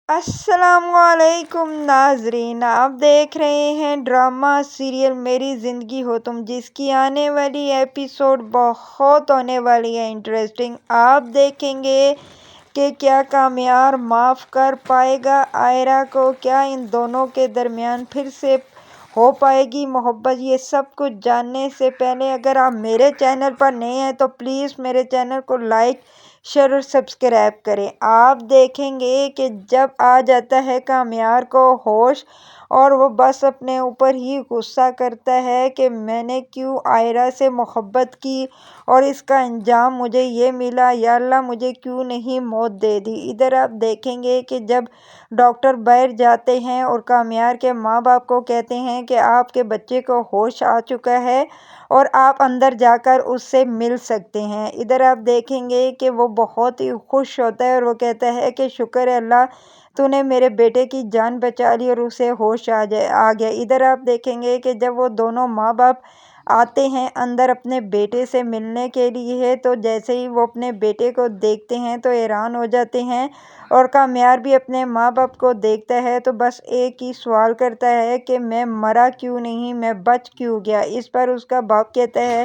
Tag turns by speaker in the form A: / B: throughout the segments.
A: السلام علیکم ناظرین، آپ دیکھ رہے ہیں ڈرامہ سیریل میری زندگی ہو تم، جس کی آنے والی ایپیسوڈ بہت ہونے والی ہے انٹرسٹنگ۔ آپ دیکھیں گے کہ کیا کامیار معاف کر پائے گا آئرہ کو، کیا ان دونوں کے درمیان پھر سے ہو پائے گی محبت۔ یہ سب کچھ جاننے سے پہلے اگر آپ میرے چینل پر نئے ہیں تو پلیز میرے چینل کو لائک، شیئر اور سبسکرائب کریں۔ آپ دیکھیں گے کہ جب آ جاتا ہے کامیار کو ہوش اور وہ بس اپنے اوپر ہی غصہ کرتا ہے کہ میں نے کیوں آئرہ سے محبت کی اور اس کا انجام مجھے یہ ملا، یا اللہ مجھے کیوں نہیں موت دے دی۔ ادھر آپ دیکھیں گے کہ جب ڈاکٹر باہر جاتے ہیں اور کامیار کے ماں باپ کو کہتے ہیں کہ آپ کے بچے کو ہوش آ چکا ہے اور آپ اندر جا کر اس سے مل سکتے ہیں۔ ادھر آپ دیکھیں گے کہ وہ بہت ہی خوش ہوتا ہے اور وہ کہتا ہے کہ شکر ہے اللہ، تو نے میرے بیٹے کی جان بچا لی اور اسے ہوش آ گیا۔ ادھر آپ دیکھیں گے کہ جب وہ دونوں ماں باپ آتے ہیں اندر اپنے بیٹے سے ملنے کے لیے، تو جیسے ہی وہ اپنے بیٹے کو دیکھتے ہیں تو حیران ہو جاتے ہیں، اور کامیار بھی اپنے ماں باپ کو دیکھتا ہے تو بس ایک ہی سوال کرتا ہے کہ میں مرا کیوں نہیں، میں بچ کیوں گیا۔ اس پر اس کا باپ کہتا ہے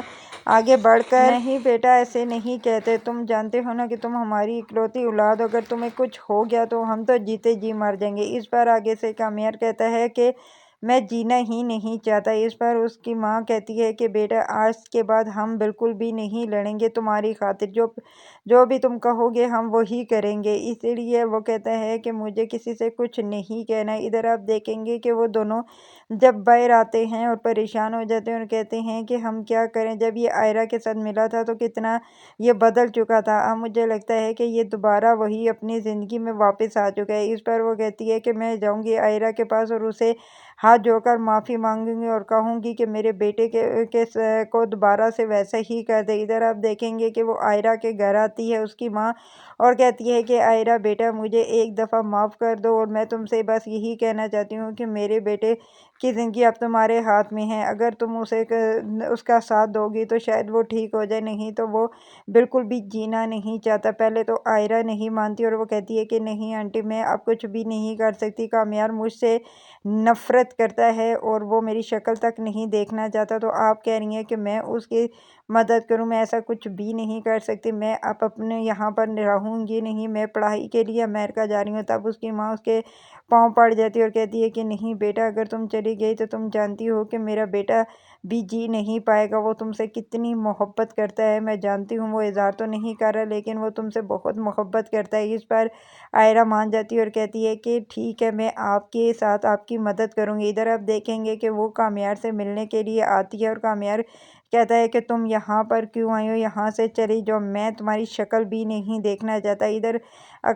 A: آگے بڑھ کر، نہیں بیٹا ایسے نہیں کہتے، تم جانتے ہو نا کہ تم ہماری اکلوتی اولاد ہو، اگر تمہیں کچھ ہو گیا تو ہم تو جیتے جی مر جائیں گے۔ اس پر آگے سے کامیار کہتا ہے کہ میں جینا ہی نہیں چاہتا۔ اس پر اس کی ماں کہتی ہے کہ بیٹا آج کے بعد ہم بالکل بھی نہیں لڑیں گے تمہاری خاطر، جو بھی تم کہو گے ہم وہی کریں گے۔ اس لیے وہ کہتا ہے کہ مجھے کسی سے کچھ نہیں کہنا۔ ادھر آپ دیکھیں گے کہ وہ دونوں جب باہر آتے ہیں اور پریشان ہو جاتے ہیں اور کہتے ہیں کہ ہم کیا کریں، جب یہ آئرہ کے ساتھ ملا تھا تو کتنا یہ بدل چکا تھا، اب مجھے لگتا ہے کہ یہ دوبارہ وہی اپنی زندگی میں واپس آ چکا ہے۔ اس پر وہ کہتی ہے کہ میں جاؤں گی آئرہ کے پاس اور اسے ہاتھ جوڑ کر معافی مانگوں گی اور کہوں گی کہ میرے بیٹے کو دوبارہ سے ویسا ہی کر دے۔ ادھر آپ دیکھیں گے کہ وہ آئرہ کے گھر آتی ہے اس کی ماں اور کہتی ہے کہ آئرہ بیٹا مجھے ایک دفعہ معاف کر دو، اور میں تم سے بس یہی کہنا چاہتی ہوں کہ میرے بیٹے کی زندگی اب تمہارے ہاتھ میں ہے، اگر تم اس کا ساتھ دو گی تو شاید وہ ٹھیک ہو جائے، نہیں تو وہ بالکل بھی جینا نہیں چاہتا۔ پہلے تو آئرہ نہیں مانتی اور وہ کہتی ہے کہ نہیں آنٹی میں اب کچھ بھی نہیں کر سکتی، کامیار مجھ سے نفرت کرتا ہے اور وہ میری شکل تک نہیں دیکھنا چاہتا، تو آپ کہہ رہی ہیں کہ میں اس کی مدد کروں، میں ایسا کچھ بھی نہیں کر سکتی، میں اب اپنے یہاں پر رہوں گی نہیں، میں پڑھائی کے لیے امریکہ جا رہی ہوں۔ تب اس کی ماں اس کے پاؤں پڑ جاتی ہے اور کہتی ہے کہ نہیں بیٹا اگر تم چلی گئی تو تم جانتی ہو کہ میرا بیٹا بھی جی نہیں پائے گا، وہ تم سے کتنی محبت کرتا ہے، میں جانتی ہوں، وہ اظہار تو نہیں کر رہا لیکن وہ تم سے بہت محبت کرتا ہے۔ اس پر آئرہ مان جاتی ہے اور کہتی ہے کہ ٹھیک ہے میں آپ کے ساتھ آپ کی مدد کروں گی۔ ادھر آپ دیکھیں گے کہ وہ کامیار سے ملنے کے لیے آتی ہے اور کامیار کہتا ہے کہ تم یہاں پر کیوں آئی ہو، یہاں سے چلی جاؤ، میں تمہاری شکل بھی نہیں دیکھنا چاہتا۔ ادھر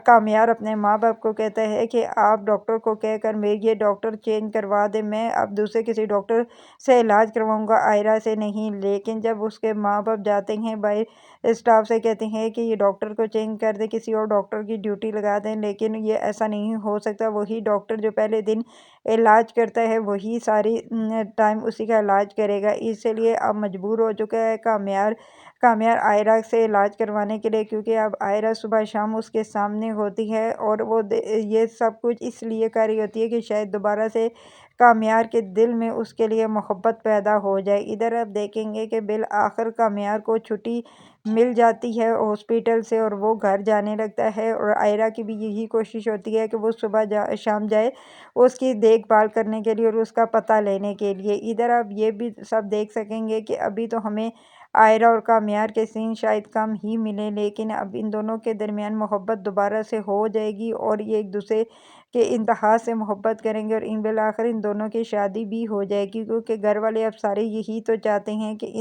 A: کامیار اپنے ماں باپ کو کہتا ہے کہ آپ ڈاکٹر کو کہہ کر یہ ڈاکٹر چینج کروا دیں، میں اب دوسرے کسی ڈاکٹر سے علاج کرواؤں گا، آئرہ سے نہیں۔ لیکن جب اس کے ماں باپ جاتے ہیں باہر اسٹاف سے کہتے ہیں کہ یہ ڈاکٹر کو چینج کر دیں، کسی اور ڈاکٹر کی ڈیوٹی لگا دیں، لیکن یہ ایسا نہیں ہو سکتا، وہی ڈاکٹر جو پہلے دن علاج کرتا ہے وہی ساری ٹائم اسی کا علاج کرے گا۔ اس لیے اب مجبور ہو چکا ہے کامیار آئرہ سے علاج کروانے کے لیے، کیونکہ اب آئرہ صبح شام اس کے سامنے ہوتی ہے اور وہ یہ سب کچھ اس لیے کر رہی ہوتی ہے کہ شاید دوبارہ سے کامیار کے دل میں اس کے لیے محبت پیدا ہو جائے۔ ادھر آپ دیکھیں گے کہ بالآخر کامیار کو چھٹی مل جاتی ہے ہاسپٹل سے اور وہ گھر جانے لگتا ہے، اور آئرہ کی بھی یہی کوشش ہوتی ہے کہ وہ صبح شام جائے اس کی دیکھ بھال کرنے کے لیے اور اس کا پتہ لینے کے لیے۔ ادھر آپ یہ بھی سب دیکھ سکیں گے کہ ابھی تو ہمیں آئرہ اور کامیار کے سین شاید کم ہی ملے، لیکن اب ان دونوں کے درمیان محبت دوبارہ سے ہو جائے گی اور یہ ایک دوسرے کے انتہا سے محبت کریں گے، اور بالآخر ان دونوں کی شادی بھی ہو جائے گی، کیونکہ گھر والے اب سارے یہی تو چاہتے ہیں کہ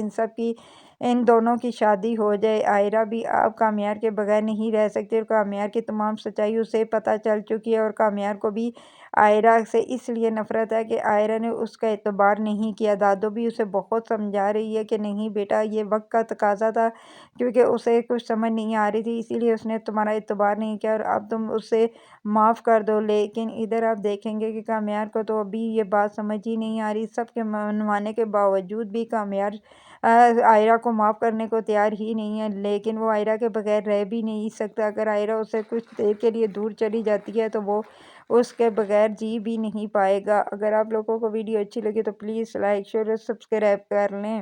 A: ان دونوں کی شادی ہو جائے۔ آئرہ بھی اب کامیار کے بغیر نہیں رہ سکتی اور کامیار کی تمام سچائی اسے پتہ چل چکی ہے، اور کامیار کو بھی آئرہ سے اس لیے نفرت ہے کہ آئرہ نے اس کا اعتبار نہیں کیا۔ دادو بھی اسے بہت سمجھا رہی ہے کہ نہیں بیٹا یہ وقت کا تقاضا تھا، کیونکہ اسے کچھ سمجھ نہیں آ رہی تھی اسی لیے اس نے تمہارا اعتبار نہیں کیا، اور اب تم اسے معاف کر دو۔ لیکن ادھر آپ دیکھیں گے کہ کامیار کو تو ابھی یہ بات سمجھ ہی نہیں آ رہی، سب کے منوانے کے باوجود بھی کامیار آئرہ کو معاف کرنے کو تیار ہی نہیں ہے، لیکن وہ آئرہ کے بغیر رہ بھی نہیں سکتا۔ اگر آئرہ اسے کچھ دیر کے لیے دور چلی جاتی ہے تو وہ اس کے بغیر جی بھی نہیں پائے گا۔ اگر آپ لوگوں کو ویڈیو اچھی لگی تو پلیز لائک، شیئر اور سبسکرائب کر لیں۔